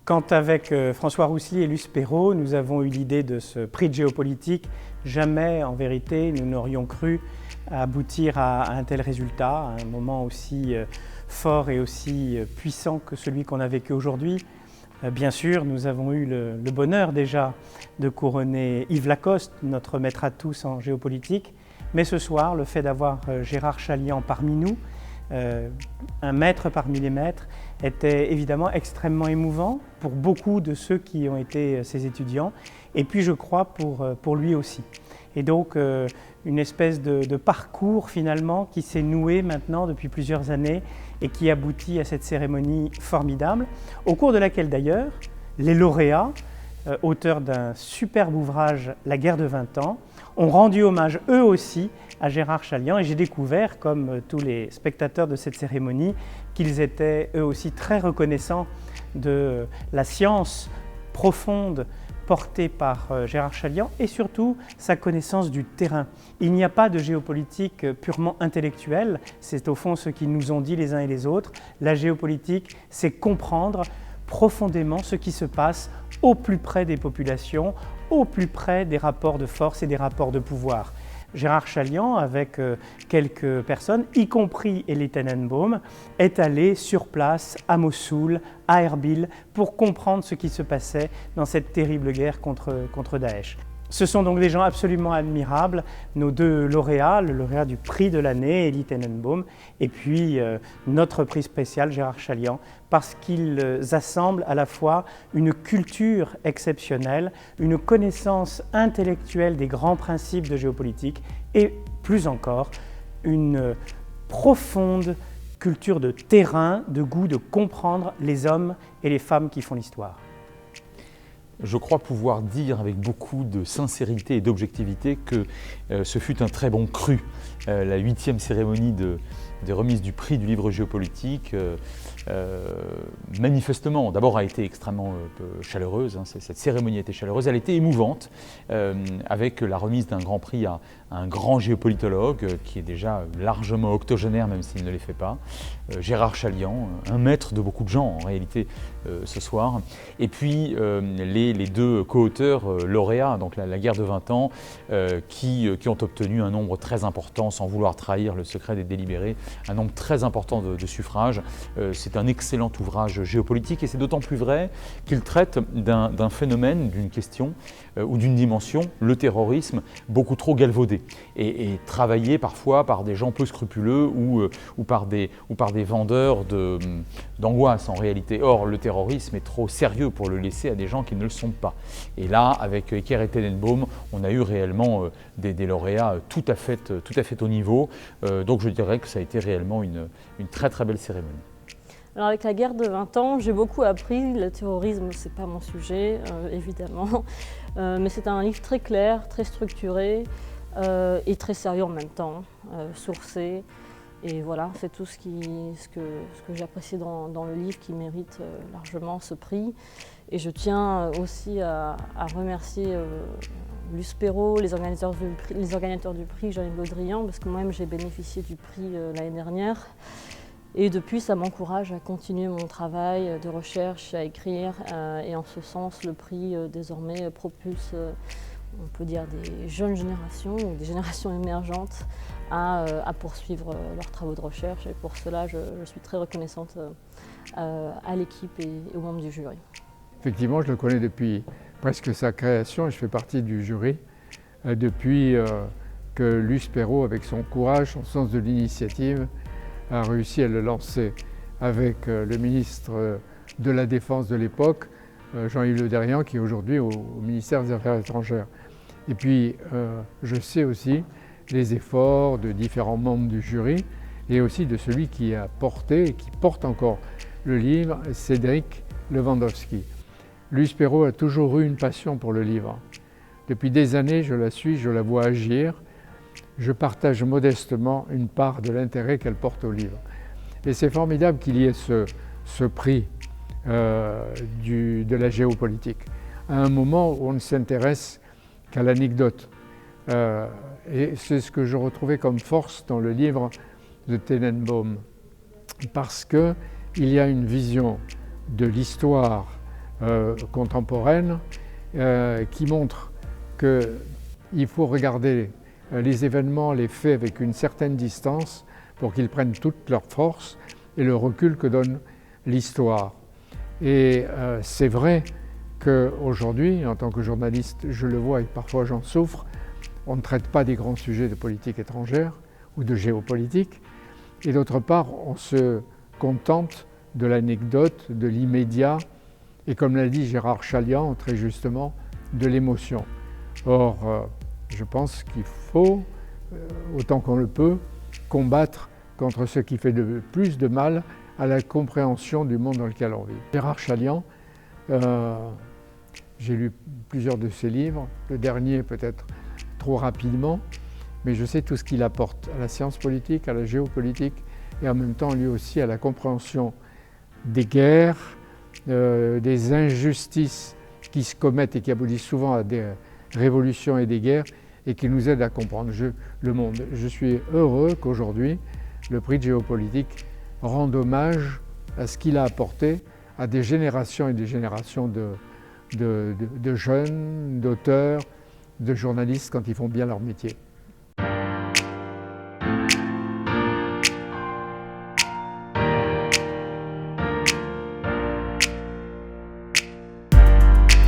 Quand avec François Roussely et Luce Perrault, nous avons eu l'idée de ce prix de géopolitique, jamais en vérité nous n'aurions cru aboutir à un tel résultat, à un moment aussi fort et aussi puissant que celui qu'on a vécu aujourd'hui. Bien sûr, nous avons eu le bonheur déjà de couronner Yves Lacoste, notre maître à tous en géopolitique, mais ce soir, le fait d'avoir Gérard Chaliand parmi nous, un maître parmi les maîtres, était évidemment extrêmement émouvant pour beaucoup de ceux qui ont été ses étudiants, et puis je crois pour lui aussi. Et donc une espèce de parcours finalement qui s'est noué maintenant depuis plusieurs années et qui aboutit à cette cérémonie formidable, au cours de laquelle d'ailleurs les lauréats, auteurs d'un superbe ouvrage « La guerre de 20 ans », ont rendu hommage eux aussi à Gérard Chaliand, et j'ai découvert, comme tous les spectateurs de cette cérémonie, qu'ils étaient eux aussi très reconnaissants de la science profonde portée par Gérard Chaliand et surtout sa connaissance du terrain. Il n'y a pas de géopolitique purement intellectuelle, c'est au fond ce qu'ils nous ont dit les uns et les autres. La géopolitique, c'est comprendre profondément ce qui se passe au plus près des populations, au plus près des rapports de force et des rapports de pouvoir. Gérard Chaliand, avec quelques personnes, y compris Elie Tenenbaum, est allé sur place à Mossoul, à Erbil, pour comprendre ce qui se passait dans cette terrible guerre contre Daesh. Ce sont donc des gens absolument admirables, nos deux lauréats, le lauréat du prix de l'année, Elie Tenenbaum, et puis notre prix spécial, Gérard Chaliand, parce qu'ils assemblent à la fois une culture exceptionnelle, une connaissance intellectuelle des grands principes de géopolitique et, plus encore, une profonde culture de terrain, de goût de comprendre les hommes et les femmes qui font l'histoire. Je crois pouvoir dire avec beaucoup de sincérité et d'objectivité que ce fut un très bon cru. La 8e cérémonie de remise du prix du livre géopolitique, manifestement, d'abord a été extrêmement chaleureuse, hein, cette cérémonie a été chaleureuse, elle a été émouvante, avec la remise d'un grand prix à un grand géopolitologue qui est déjà largement octogénaire, même s'il ne les fait pas, Gérard Chaliand, un maître de beaucoup de gens en réalité ce soir, et puis les deux co-auteurs lauréats, donc la guerre de 20 ans, qui ont obtenu un nombre très important, sans vouloir trahir le secret des délibérés, un nombre très important de suffrages. C'est un excellent ouvrage géopolitique et c'est d'autant plus vrai qu'il traite d'un phénomène, d'une question ou d'une dimension, le terrorisme, beaucoup trop galvaudé et travaillé parfois par des gens peu scrupuleux ou par des vendeurs d'angoisse en réalité. Or, le terrorisme est trop sérieux pour le laisser à des gens qui ne le sont pas. Et là, avec Eker et Tenenbaum, on a eu réellement des lauréats tout à fait au niveau. Donc je dirais que ça a été réellement une très très belle cérémonie. Alors avec la guerre de 20 ans, j'ai beaucoup appris. Le terrorisme, c'est pas mon sujet, évidemment. Mais c'est un livre très clair, très structuré et très sérieux en même temps, sourcé. Et voilà, c'est tout ce que j'ai apprécié dans le livre qui mérite largement ce prix. Et je tiens aussi à remercier Luce Perrault, les organisateurs du prix, Jean-Yves Le Drian, parce que moi-même j'ai bénéficié du prix l'année dernière. Et depuis, ça m'encourage à continuer mon travail de recherche, à écrire. Et en ce sens, le prix désormais propulse, on peut dire, des jeunes générations ou des générations émergentes à poursuivre leurs travaux de recherche. Et pour cela, je suis très reconnaissante à l'équipe et aux membres du jury. Effectivement, je le connais depuis presque sa création et je fais partie du jury depuis que Luce Perrault, avec son courage, son sens de l'initiative, a réussi à le lancer avec le ministre de la Défense de l'époque, Jean-Yves Le Drian, qui est aujourd'hui au ministère des Affaires étrangères. Et puis, je sais aussi les efforts de différents membres du jury et aussi de celui qui a porté et qui porte encore le livre, Cédric Lewandowski. Luce Perrault a toujours eu une passion pour le livre. Depuis des années, je la suis, je la vois agir. Je partage modestement une part de l'intérêt qu'elle porte au livre. Et c'est formidable qu'il y ait ce prix de la géopolitique, à un moment où on ne s'intéresse qu'à l'anecdote. Et c'est ce que je retrouvais comme force dans le livre de Tenenbaum, parce qu'il y a une vision de l'histoire contemporaine qui montre qu'il faut regarder les événements, les faits avec une certaine distance pour qu'ils prennent toute leur force et le recul que donne l'histoire. Et c'est vrai qu'aujourd'hui, en tant que journaliste, je le vois et parfois j'en souffre, on ne traite pas des grands sujets de politique étrangère ou de géopolitique. Et d'autre part, on se contente de l'anecdote, de l'immédiat, et comme l'a dit Gérard Chaliand très justement, de l'émotion. Or, je pense qu'il faut, autant qu'on le peut, combattre contre ce qui fait de plus de mal à la compréhension du monde dans lequel on vit. Gérard Chaliand, j'ai lu plusieurs de ses livres, le dernier peut-être trop rapidement, mais je sais tout ce qu'il apporte à la science politique, à la géopolitique et en même temps lui aussi à la compréhension des guerres, des injustices qui se commettent et qui aboutissent souvent à des révolutions et des guerres et qui nous aident à comprendre le monde. Je suis heureux qu'aujourd'hui le prix de géopolitique rende hommage à ce qu'il a apporté à des générations et des générations de jeunes, d'auteurs, de journalistes quand ils font bien leur métier.